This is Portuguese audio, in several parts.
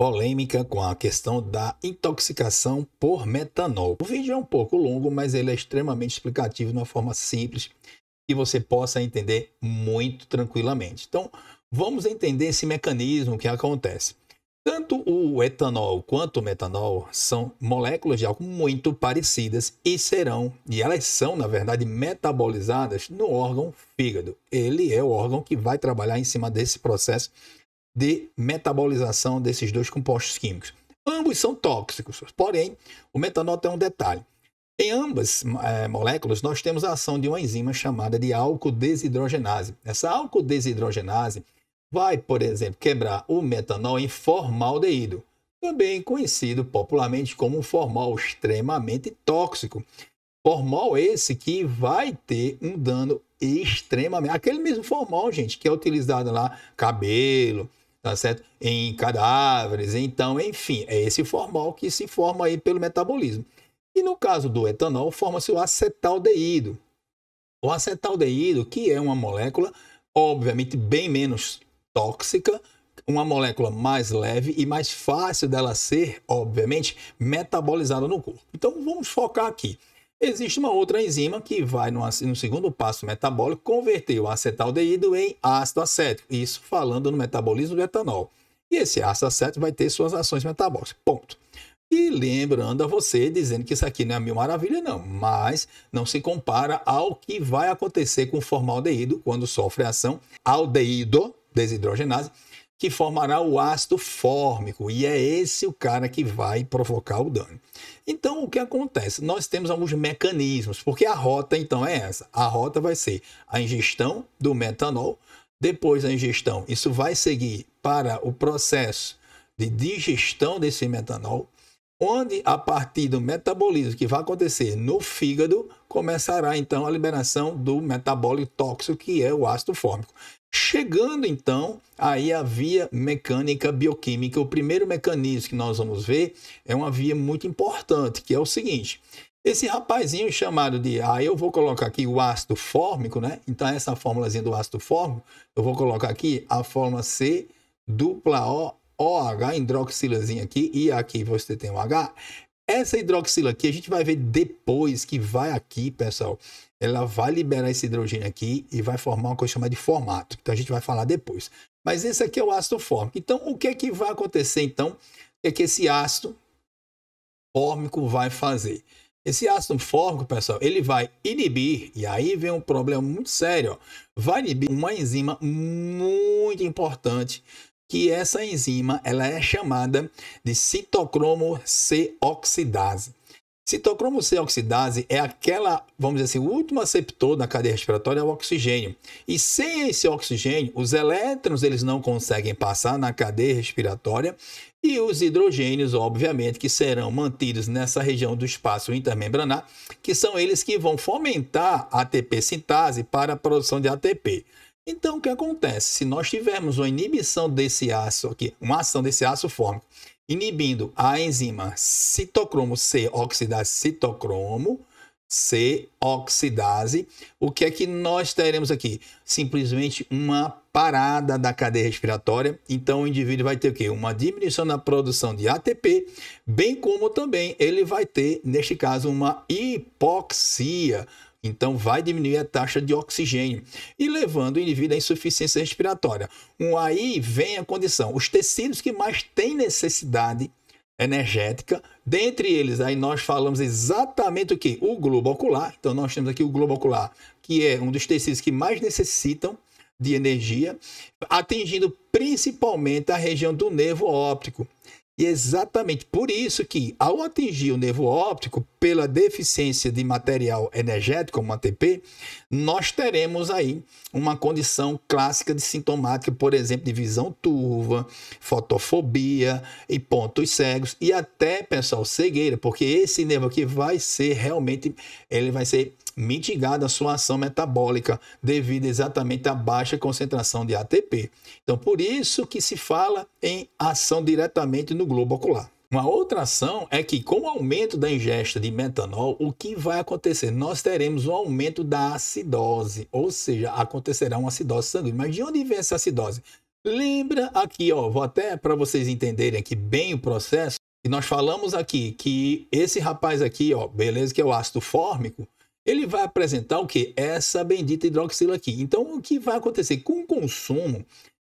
polêmica com a questão da intoxicação por metanol. O vídeo é um pouco longo, mas ele é extremamente explicativo de uma forma simples que você possa entender muito tranquilamente. Então, vamos entender esse mecanismo que acontece. Tanto o etanol quanto o metanol são moléculas de álcool muito parecidas e elas são, na verdade, metabolizadas no órgão fígado. Ele é o órgão que vai trabalhar em cima desse processo de metabolização desses dois compostos químicos. Ambos são tóxicos, porém, o metanol tem um detalhe. Em ambas moléculas, nós temos a ação de uma enzima chamada de álcool desidrogenase. Essa álcool desidrogenase vai, por exemplo, quebrar o metanol em formaldeído, também conhecido popularmente como um formol extremamente tóxico. Formol esse que vai ter um dano extremamente... Aquele mesmo formol, gente, que é utilizado lá, cabelo, tá certo? Em cadáveres, então, enfim, é esse formol que se forma aí pelo metabolismo. E no caso do etanol, forma-se o acetaldeído. O acetaldeído, que é uma molécula, obviamente, bem menos tóxica, uma molécula mais leve e mais fácil dela ser, obviamente, metabolizada no corpo. Então, vamos focar aqui. Existe uma outra enzima que vai, no segundo passo metabólico, converter o acetaldeído em ácido acético. Isso falando no metabolismo do etanol. E esse ácido acético vai ter suas ações metabólicas. Ponto. E lembrando a você, dizendo que isso aqui não é mil maravilha, não. Mas não se compara ao que vai acontecer com o formaldeído quando sofre a ação aldeído, desidrogenase, que formará o ácido fórmico. E é esse o cara que vai provocar o dano. Então, o que acontece? Nós temos alguns mecanismos, porque a rota, então, é essa. A rota vai ser a ingestão do metanol. Depois da ingestão, isso vai seguir para o processo de digestão desse metanol, onde, a partir do metabolismo que vai acontecer no fígado, começará, então, a liberação do metabólito tóxico, que é o ácido fórmico. Chegando, então, aí a via mecânica bioquímica. O primeiro mecanismo que nós vamos ver é uma via muito importante, que é o seguinte. Esse rapazinho chamado de... eu vou colocar aqui o ácido fórmico, né? Então, essa fórmulazinha do ácido fórmico, eu vou colocar aqui a fórmula C dupla O OH, hidroxilazinha aqui, e aqui você tem o H. Essa hidroxila aqui, a gente vai ver depois que vai aqui, pessoal, ela vai liberar esse hidrogênio aqui e vai formar uma coisa chamada de formato. Então, a gente vai falar depois. Mas esse aqui é o ácido fórmico. Então, o que é que vai acontecer, então? É que esse ácido fórmico vai fazer. Esse ácido fórmico, pessoal, ele vai inibir, e aí vem um problema muito sério, ó, vai inibir uma enzima muito importante, que essa enzima ela é chamada de citocromo C oxidase. Citocromo C oxidase é aquela, vamos dizer assim, o último aceptor da cadeia respiratória é o oxigênio. E sem esse oxigênio, os elétrons eles não conseguem passar na cadeia respiratória e os hidrogênios, obviamente, que serão mantidos nessa região do espaço intermembranar, que são eles que vão fomentar a ATP sintase para a produção de ATP. Então, o que acontece? Se nós tivermos uma inibição desse ácido aqui, uma ação desse ácido fórmico, inibindo a enzima citocromo C oxidase, citocromo C oxidase, o que é que nós teremos aqui? Simplesmente uma parada da cadeia respiratória. Então, o indivíduo vai ter o quê? Uma diminuição na produção de ATP, bem como também ele vai ter, neste caso, uma hipoxia. Então, vai diminuir a taxa de oxigênio e levando o indivíduo à insuficiência respiratória. Aí vem a condição. Os tecidos que mais têm necessidade energética, dentre eles, aí nós falamos exatamente o que? O globo ocular. Então, nós temos aqui o globo ocular, que é um dos tecidos que mais necessitam de energia, atingindo principalmente a região do nervo óptico. E exatamente por isso que, ao atingir o nervo óptico, pela deficiência de material energético, como ATP, nós teremos aí uma condição clássica de sintomática, por exemplo, de visão turva, fotofobia e pontos cegos e até, pessoal, cegueira, porque esse nervo aqui vai ser realmente, ele vai ser mitigada a sua ação metabólica devido exatamente à baixa concentração de ATP. Então, por isso que se fala em ação diretamente no globo ocular. Uma outra ação é que, com o aumento da ingesta de metanol, o que vai acontecer? Nós teremos um aumento da acidose, ou seja, acontecerá uma acidose sanguínea. Mas de onde vem essa acidose? Lembra aqui, ó, vou até para vocês entenderem aqui bem o processo, e nós falamos aqui que esse rapaz aqui, ó, beleza, que é o ácido fórmico, ele vai apresentar o que? Essa bendita hidroxila aqui. Então, o que vai acontecer? Com o consumo,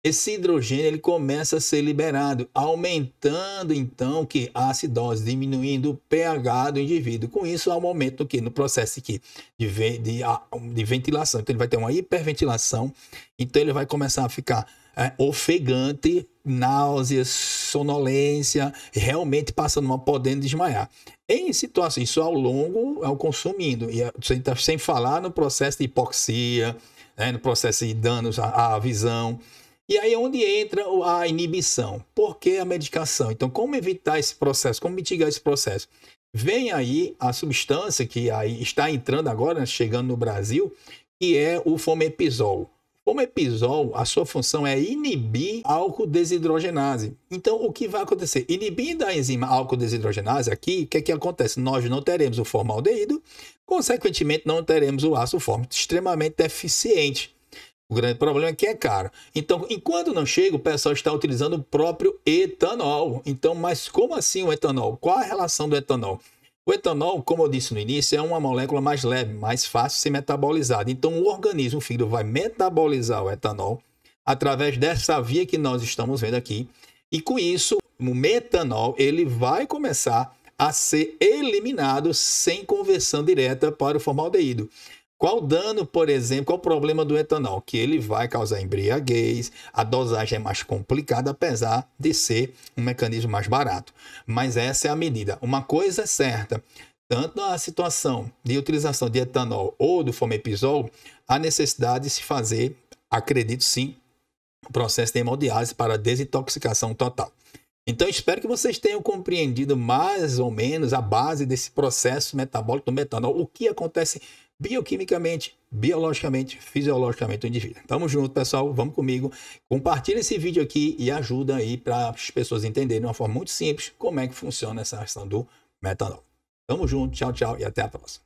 esse hidrogênio ele começa a ser liberado, aumentando então que a acidose, diminuindo o pH do indivíduo. Com isso, há um aumento do que? No processo aqui de ventilação. Então, ele vai ter uma hiperventilação, então ele vai começar a ficar ofegante, náuseas, sonolência, realmente passando mal, podendo desmaiar. Em situações, isso ao longo, ao consumindo, e sem falar no processo de hipoxia, né, no processo de danos à visão. E aí é onde entra a inibição. Por que a medicação? Então, como evitar esse processo? Como mitigar esse processo? Vem aí a substância que aí está entrando agora, chegando no Brasil, que é o fomepizol. O fomepizol, a sua função é inibir a álcool desidrogenase. Então, o que vai acontecer? Inibindo a enzima álcool desidrogenase aqui, o que é que acontece? Nós não teremos o formaldeído, consequentemente não teremos o ácido fórmico, extremamente deficiente. O grande problema é que é caro. Então, enquanto não chega, o pessoal está utilizando o próprio etanol. Então, mas como assim o etanol? Qual a relação do etanol? O etanol, como eu disse no início, é uma molécula mais leve, mais fácil de ser metabolizada. Então, o organismo, o fígado, vai metabolizar o etanol através dessa via que nós estamos vendo aqui. E com isso, o metanol ele vai começar a ser eliminado sem conversão direta para o formaldeído. Qual o dano, por exemplo, qual o problema do etanol? Que ele vai causar embriaguez, a dosagem é mais complicada, apesar de ser um mecanismo mais barato. Mas essa é a medida. Uma coisa é certa, tanto na situação de utilização de etanol ou do fomepizol, há necessidade de se fazer, acredito sim, o processo de hemodiálise para desintoxicação total. Então, espero que vocês tenham compreendido mais ou menos a base desse processo metabólico do metanol, o que acontece bioquimicamente, biologicamente, fisiologicamente no indivíduo. Tamo junto, pessoal. Vamos comigo. Compartilha esse vídeo aqui e ajuda aí para as pessoas entenderem de uma forma muito simples como é que funciona essa questão do metanol. Tamo junto. Tchau, tchau e até a próxima.